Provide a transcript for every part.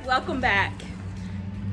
welcome back.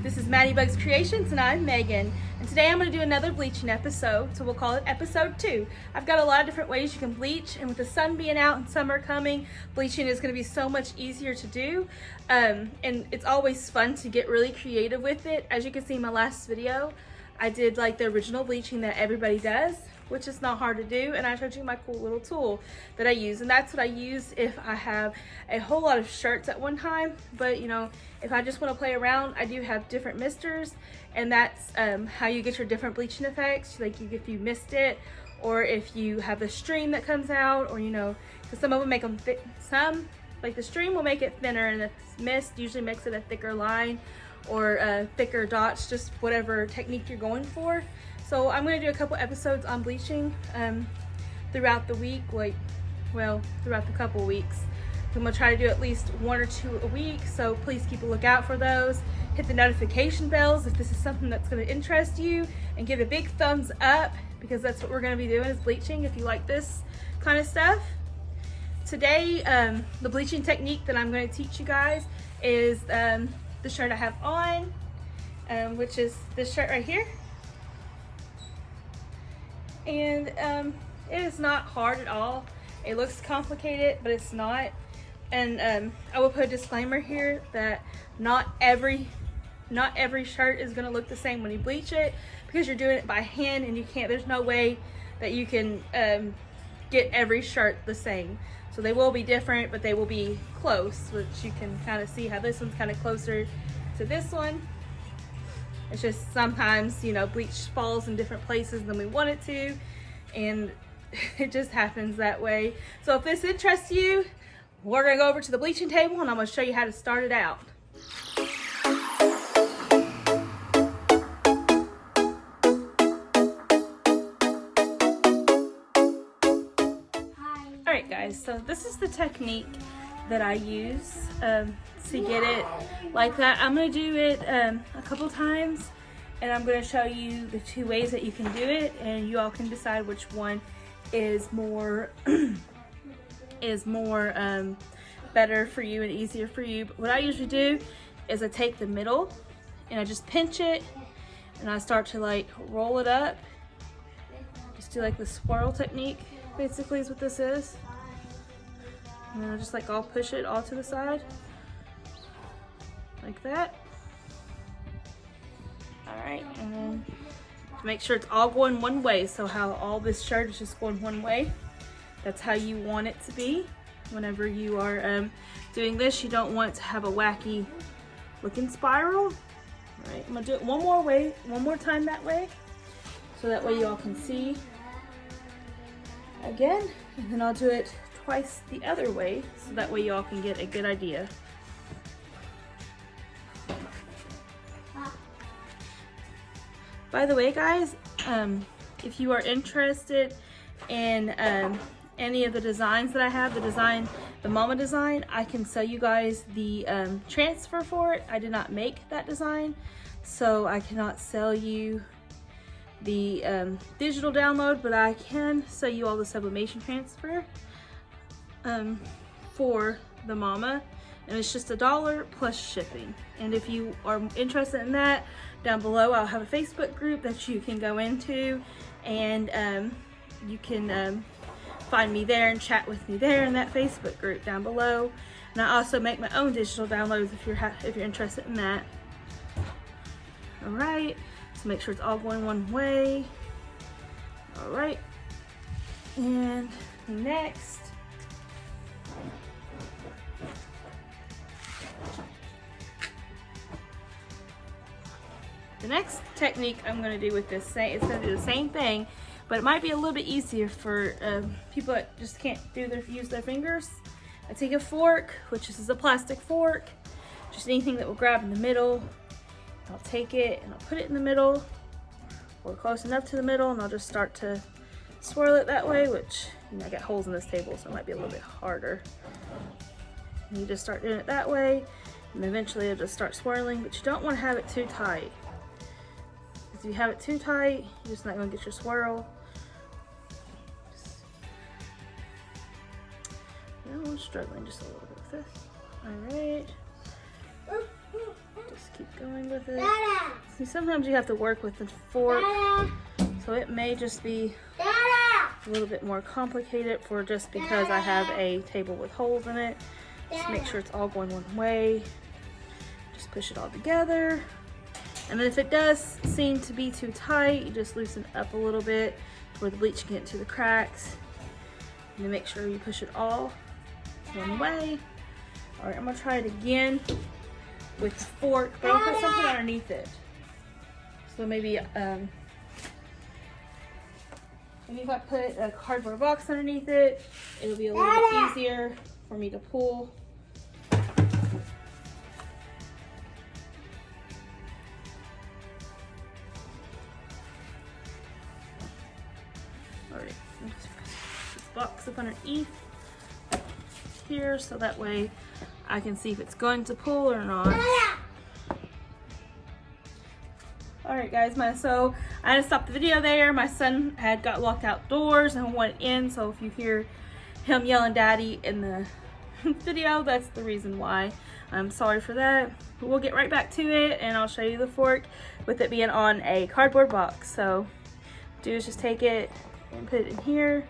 This is Maddie Bugs Creations and I'm Megan. And today I'm going to do another bleaching episode, so we'll call it episode 2. I've got a lot of different ways you can bleach, and with the sun being out and summer coming, bleaching is going to be so much easier to do. And it's always fun to get really creative with it. As you can see in my last video, I did like the original bleaching that everybody does, which is not hard to do, and I showed you my cool little tool that I use, and that's what I use if I have a whole lot of shirts at one time. But you know, if I just want to play around, I do have different misters, and that's how you get your different bleaching effects. Like if you mist it, or if you have a stream that comes out, or you know, because some of them make them thick. Some, like the stream, will make it thinner, and the mist usually makes it a thicker line or thicker dots, just whatever technique you're going for. So I'm going to do a couple episodes on bleaching throughout the week, throughout the couple weeks. I'm going to try to do at least 1 or 2 a week, so please keep a lookout for those. Hit the notification bells if this is something that's going to interest you, and give it a big thumbs up, because that's what we're going to be doing, is bleaching, if you like this kind of stuff. Today, the bleaching technique that I'm going to teach you guys is the shirt I have on, which is this shirt right here. And it is not hard at all. It looks complicated, but it's not. And I will put a disclaimer here that not every shirt is going to look the same when you bleach it, because you're doing it by hand, and there's no way that you can get every shirt the same. So they will be different, but they will be close, which you can kind of see how this one's kind of closer to this one. It's just sometimes, you know, bleach falls in different places than we want it to, and it just happens that way. So if this interests you, we're gonna go over to the bleaching table, and I'm gonna show you how to start it out. Alright guys, so this is the technique that I use to get it like that. I'm going to do it a couple times, and I'm going to show you the 2 ways that you can do it, and you all can decide which one is more better for you and easier for you. But what I usually do is I take the middle and I just pinch it, and I start to like roll it up. Just do like the swirl technique, basically, is what this is. And then I'll just like I'll push it all to the side like that. Alright, and then make sure it's all going one way, so how all this shirt is just going one way. That's how you want it to be. Whenever you are doing this, you don't want it to have a wacky looking spiral. Alright, I'm gonna do it one more time that way, so that way you all can see again, and then I'll do it twice the other way, so that way you all can get a good idea. By the way, guys, if you are interested in any of the designs that I have, the mama design, I can sell you guys the transfer for it. I did not make that design, so I cannot sell you the digital download, but I can sell you all the sublimation transfer for the mama, and it's just $1 plus shipping. And if you are interested in that, down below I'll have a Facebook group that you can go into, and you can find me there and chat with me there in that Facebook group down below. And I also make my own digital downloads if you're interested in that. All right, so make sure it's all going one way. All right, and next, the next technique I'm going to do with this, it's going to do the same thing, but it might be a little bit easier for people that just can't use their fingers. I take a fork, which is a plastic fork, just anything that will grab in the middle. I'll take it and I'll put it in the middle, or close enough to the middle, and I'll just start to swirl it that way, which, you know, I got holes in this table, so it might be a little bit harder. And you just start doing it that way, and eventually it'll just start swirling, but you don't want to have it too tight. If you have it too tight, you're just not going to get your swirl. I'm struggling just a little bit with this. All right. going with it. See, sometimes you have to work with the fork, so it may just be a little bit more complicated for just because I have a table with holes in it. Just make sure it's all going one way. Just push it all together. And then if it does seem to be too tight, you just loosen up a little bit where the bleach can get into the cracks. And then make sure you push it all one way. All right, I'm gonna try it again with the fork, but I'll put something underneath it. So maybe if I put a cardboard box underneath it, it'll be a little bit easier for me to pull. All right, just put this box up underneath here so that way I can see if it's going to pull or not. Alright guys, so I had to stop the video there. My son had got locked outdoors and wanted in, so if you hear him yelling daddy in the video, that's the reason why. I'm sorry for that. But we'll get right back to it and I'll show you the fork with it being on a cardboard box. So do is just take it and put it in here.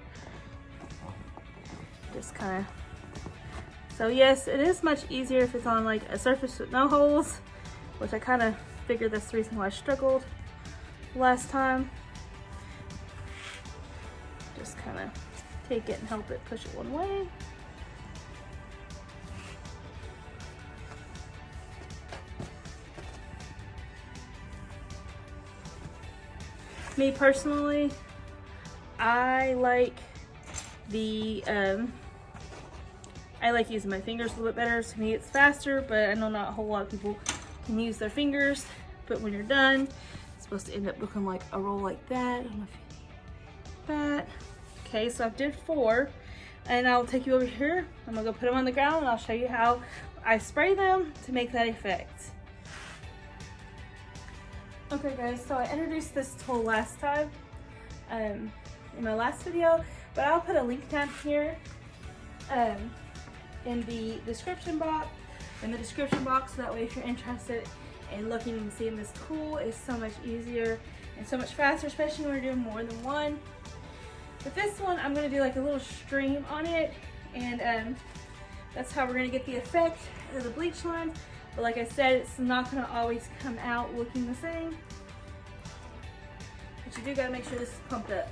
Just kind of. So yes, it is much easier if it's on like a surface with no holes, which I kind of figured that's the reason why I struggled last time. Just kind of take it and help it push it one way. Me personally, I like the I like using my fingers a little bit better. To me it's faster, but I know not a whole lot of people can use their fingers. But when you're done, it's supposed to end up looking like a roll like that. I don't know if you need that. Okay, so I did 4, and I'll take you over here. I'm gonna go put them on the ground and I'll show you how I spray them to make that effect. Okay guys, so I introduced this tool last time in my last video, but I'll put a link down here in the description box. So that way if you're interested in looking and seeing this tool, it's so much easier and so much faster, especially when we're doing more than one. With this one, I'm going to do like a little stream on it, and that's how we're going to get the effect of the bleach line. But like I said, it's not going to always come out looking the same. But you do got to make sure this is pumped up.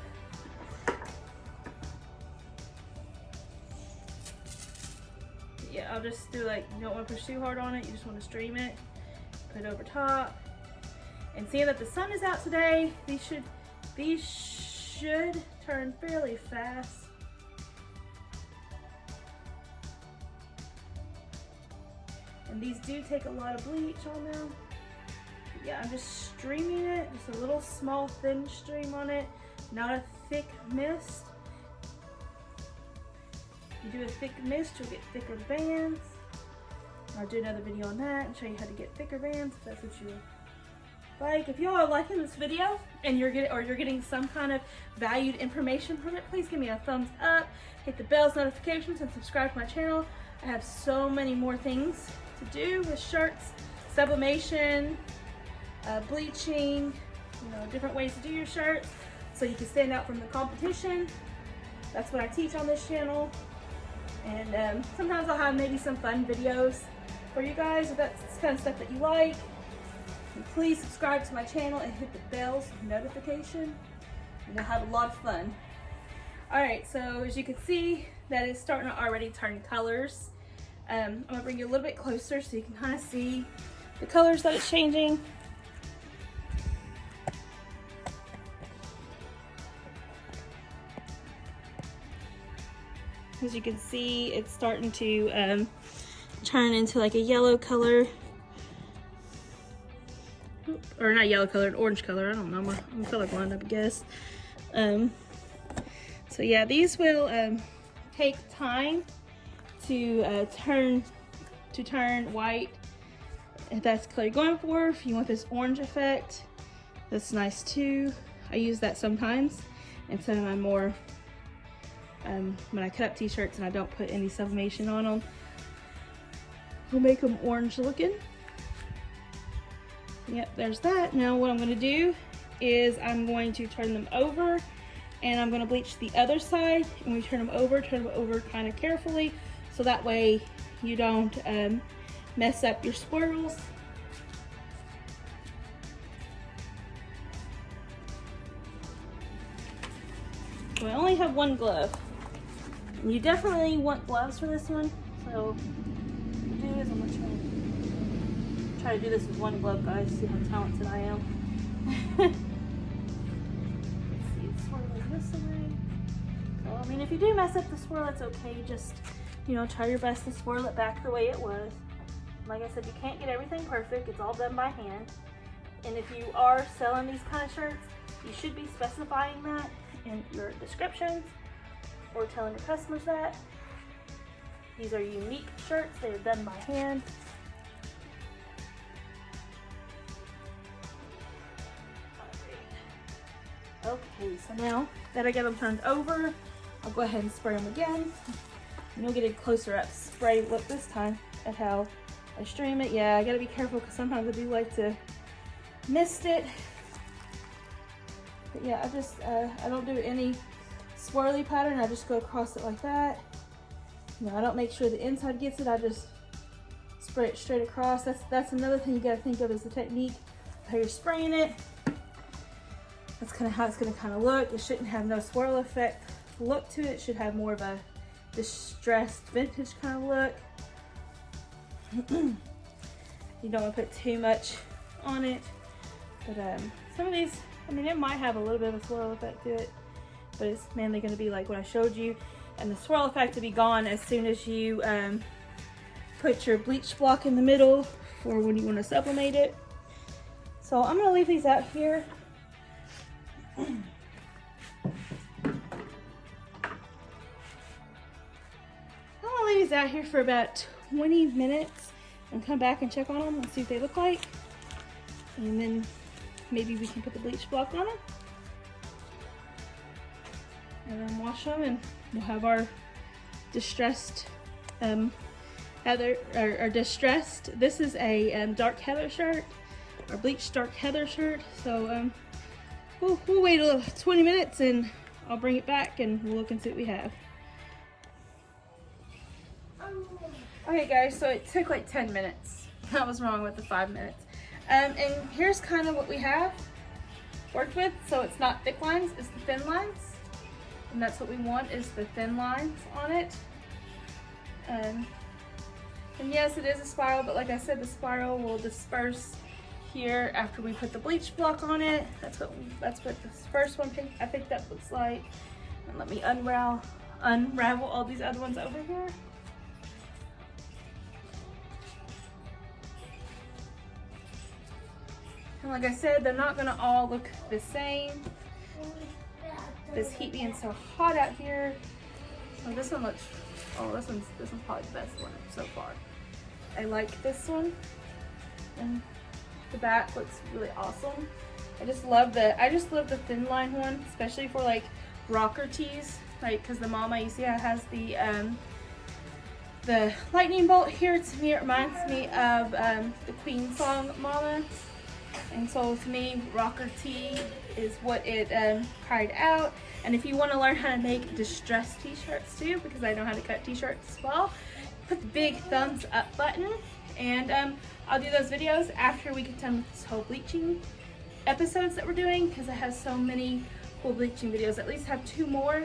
Yeah, I'll just do like, you don't want to push too hard on it, you just want to stream it, put it over top. And seeing that the sun is out today, these should turn fairly fast. And these do take a lot of bleach on them. Yeah, I'm just streaming it, just a little small thin stream on it, not a thick mist. You do a thick mist, you'll get thicker bands. I'll do another video on that and show you how to get thicker bands if that's what you like. If y'all are liking this video and you're getting some kind of valued information from it, please give me a thumbs up, hit the bells notifications, and subscribe to my channel. I have so many more things to do with shirts, sublimation, bleaching, different ways to do your shirts so you can stand out from the competition. That's what I teach on this channel. And sometimes I'll have maybe some fun videos for you guys if that's the kind of stuff that you like. And please subscribe to my channel and hit the bells notification, and I'll have a lot of fun. Alright, so as you can see, that is starting to already turn colors. I'm going to bring you a little bit closer so you can kind of see the colors that it's changing. As you can see, it's starting to turn into like a yellow color. Or not yellow color, an orange color. I don't know, I'm colorblind, I guess. So yeah, these will take time to turn white. If that's the color you're going for, if you want this orange effect, that's nice too. I use that sometimes instead of my more when I cut up t-shirts and I don't put any sublimation on them. I'll make them orange looking. Yep, there's that. Now what I'm going to do is I'm going to turn them over, and I'm going to bleach the other side. And when you turn them over kind of carefully, so that way you don't mess up your swirls. So I only have one glove. And you definitely want gloves for this one. So what I'll do is I'm going to try to do this with one glove, guys. See how talented I am. Let's see, it's swirling this way. So, I mean, if you do mess up the swirl, it's okay. Just, you know, try your best to swirl it back the way it was. Like I said, you can't get everything perfect. It's all done by hand. And if you are selling these kind of shirts, you should be specifying that in your descriptions or telling your customers that. These are unique shirts. They are done by hand. Okay, so now that I get them turned over, I'll go ahead and spray them again. And you'll get a closer up spray look this time at how I stream it. Yeah, I gotta be careful because sometimes I do like to mist it. But yeah, I don't do any swirly pattern. I just go across it like that. No, I don't make sure the inside gets it. I just spray it straight across. That's another thing you gotta think of is the technique, how you're spraying it. That's kind of how it's gonna kind of look. It shouldn't have no swirl effect look to it. It should have more of a distressed vintage kind of look. You don't want to put too much on it. But some of these, I mean, it might have a little bit of a swirl effect to it, but it's mainly going to be like what I showed you, and the swirl effect to be gone as soon as you put your bleach block in the middle for when you want to sublimate it. So I'm going to leave these out here. I'm going to leave these out here for about 20 minutes and come back and check on them and see what they look like, and then maybe we can put the bleach block on them and then wash them, and we'll have our distressed heather, or distressed. This is a dark heather shirt, or bleached dark heather shirt. So we'll wait 20 minutes and I'll bring it back and we'll look and see what we have. Okay guys, so it took like 10 minutes. I was wrong with the 5 minutes. And here's kind of what we have worked with. So it's not thick lines, it's the thin lines. And that's what we want, is the thin lines on it. And yes, it is a spiral, but like I said, the spiral will disperse here after we put the bleach block on it. That's what this first one I picked up looks like. And let me unravel all these other ones over here. And like I said, they're not gonna all look the same. This heat being so hot out here. Oh, this one looks, this one's probably the best one so far. I like this one. And the back looks really awesome. I just love the thin line one, especially for like rocker tees. Like, cause the mom I used to have has the lightning bolt here. To me, it reminds me of the Queen song Mama. And so to me, rocker tee is what it cried out. And if you want to learn how to make distressed t-shirts too, because I know how to cut t-shirts as well, put the big thumbs up button, and I'll do those videos after we get done with this whole bleaching episodes that we're doing, because it has so many cool bleaching videos. At least have two more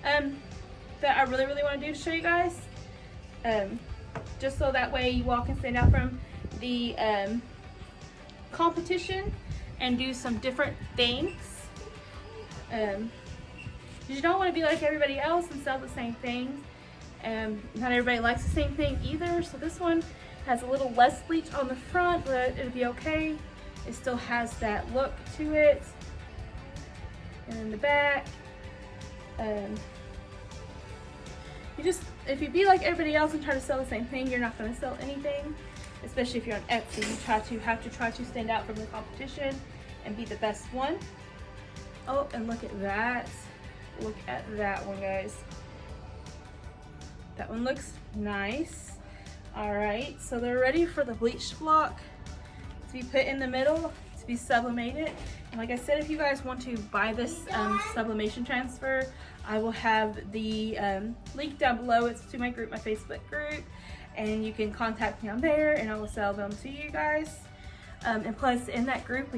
that I really want to do to show you guys, just so that way you all can stand out from the competition and do some different things. You don't want to be like everybody else and sell the same things. Not everybody likes the same thing either. So this one has a little less bleach on the front, but it'll be okay. It still has that look to it. And in the back, if you be like everybody else and try to sell the same thing, you're not going to sell anything. Especially if you're on Etsy, you have to try to stand out from the competition and be the best one. Oh, and look at that. Look at that one, guys. That one looks nice. All right, so they're ready for the bleach block. to be put in the middle to be sublimated. And like I said, if you guys want to buy this sublimation transfer, I will have the link down below. It's to my group, my Facebook group, and you can contact me on there and I will sell them to you guys. And plus in that group,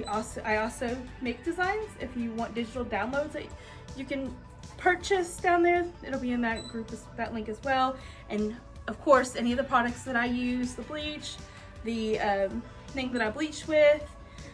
I also make designs. If you want digital downloads that you can purchase down there, it'll be in that group, that link as well. And of course, any of the products that I use, the bleach, the thing that I bleach with,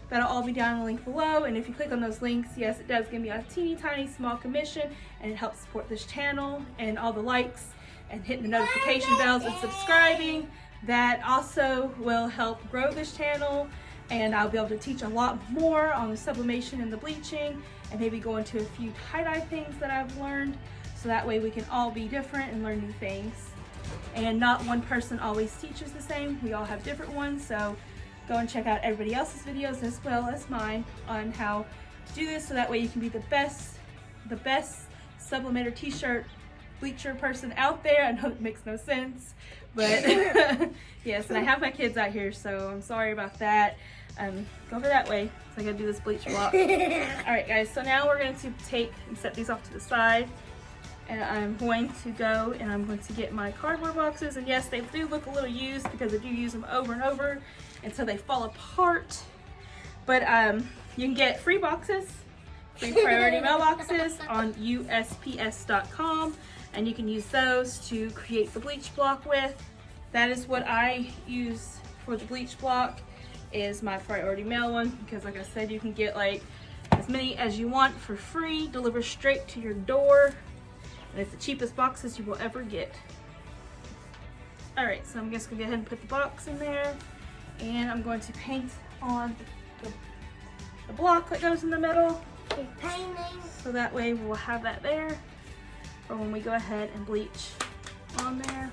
that'll all be down in the link below. And if you click on those links, yes, it does give me a teeny tiny small commission, and it helps support this channel. And all the likes and hitting the notification bells and subscribing, that also will help grow this channel. And I'll be able to teach a lot more on the sublimation and the bleaching, and maybe go into a few tie-dye things that I've learned, so that way we can all be different and learn new things. And not one person always teaches the same. We all have different ones, so go and check out everybody else's videos as well as mine on how to do this, so that way you can be the best sublimator t-shirt bleacher person out there. I know it makes no sense, but yes, and I have my kids out here, so I'm sorry about that. Go over that way, so I gotta do this bleach block. Alright guys, so now we're going to take and set these off to the side, and I'm going to go and I'm going to get my cardboard boxes. And yes, they do look a little used because I do use them over and over until they fall apart, but you can get free boxes, free priority mail boxes on USPS.com, and you can use those to create the bleach block with. That is what I use for the bleach block, is my priority mail one, because like I said, you can get like as many as you want for free, delivered straight to your door, and it's the cheapest boxes you will ever get. Alright, so I'm just gonna go ahead and put the box in there, and I'm going to paint on the block that goes in the middle, so that way we'll have that there for when we go ahead and bleach on there.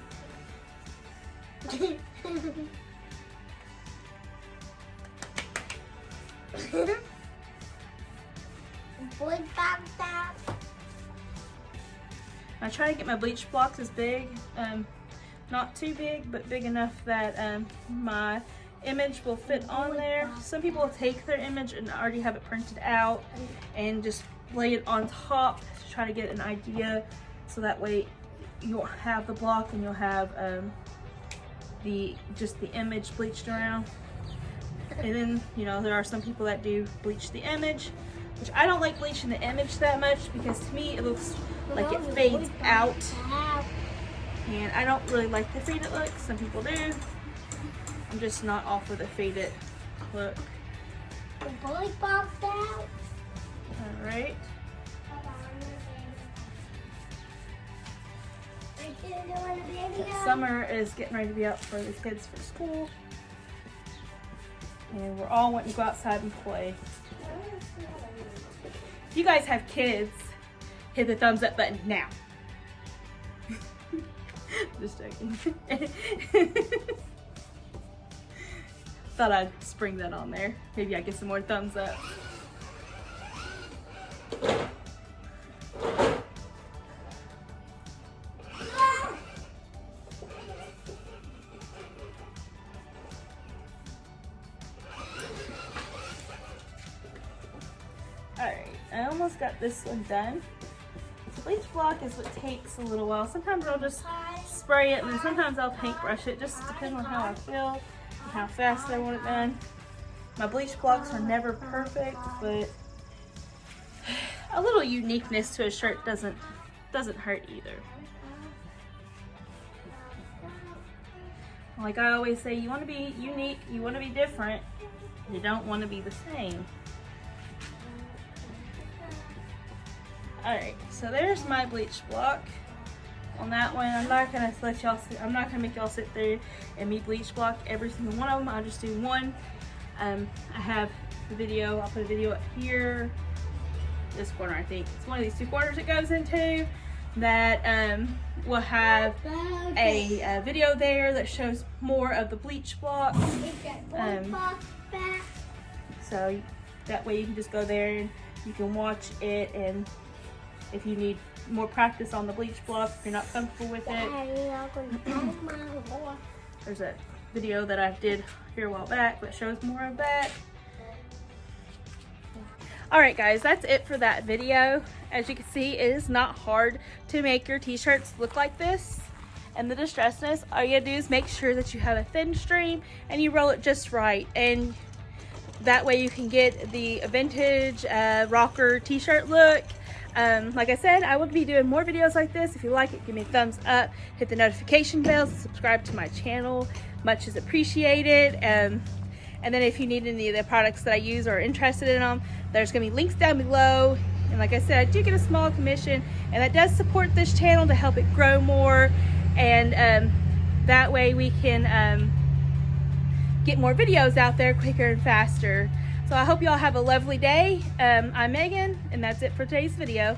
I try to get my bleach blocks as big, not too big, but big enough that my image will fit on there. Some people take their image and already have it printed out and just lay it on top to try to get an idea, so that way you'll have the block and you'll have just the image bleached around. And then, you know, there are some people that do bleach the image, which I don't like bleaching the image that much, because to me it looks like it fades out, and I don't really like the faded look. Some people do. I'm just not all for the faded look. Alright. Summer is getting ready to be out for the kids for school, and we're all wanting to go outside and play. If you guys have kids, hit the thumbs up button now. Just joking. Thought I'd spring that on there. Maybe I get some more thumbs up. Alright, I almost got this one done. The bleach block is what takes a little while. Sometimes I'll just spray it, and then sometimes I'll paintbrush it. Just depends on how I feel and how fast I want it done. My bleach blocks are never perfect, but a little uniqueness to a shirt doesn't hurt either. Like I always say, you want to be unique, you want to be different, you don't want to be the same. Alright, so there's my bleach block on that one. I'm not gonna make y'all sit there and me bleach block every single one of them. I'll just do one. I have the video, I'll put a video up here, this corner I think. It's one of these two corners it goes into, that will have a video there that shows more of the bleach block. So that way you can just go there and you can watch it, and if you need more practice on the bleach block, if you're not comfortable with it, there's a video that I did here a while back that shows more of that. Alright guys, that's it for that video. As you can see, it is not hard to make your t-shirts look like this and the distressedness. All you gotta do is make sure that you have a thin stream and you roll it just right, and that way you can get the vintage rocker t-shirt look. Like I said, I will be doing more videos like this. If you like it, give me a thumbs up, hit the notification bell, subscribe to my channel, much is appreciated. And then if you need any of the products that I use or are interested in them, there's gonna be links down below. And like I said, I do get a small commission, and that does support this channel to help it grow more. And that way we can get more videos out there quicker and faster. So I hope y'all have a lovely day. I'm Megan, and that's it for today's video.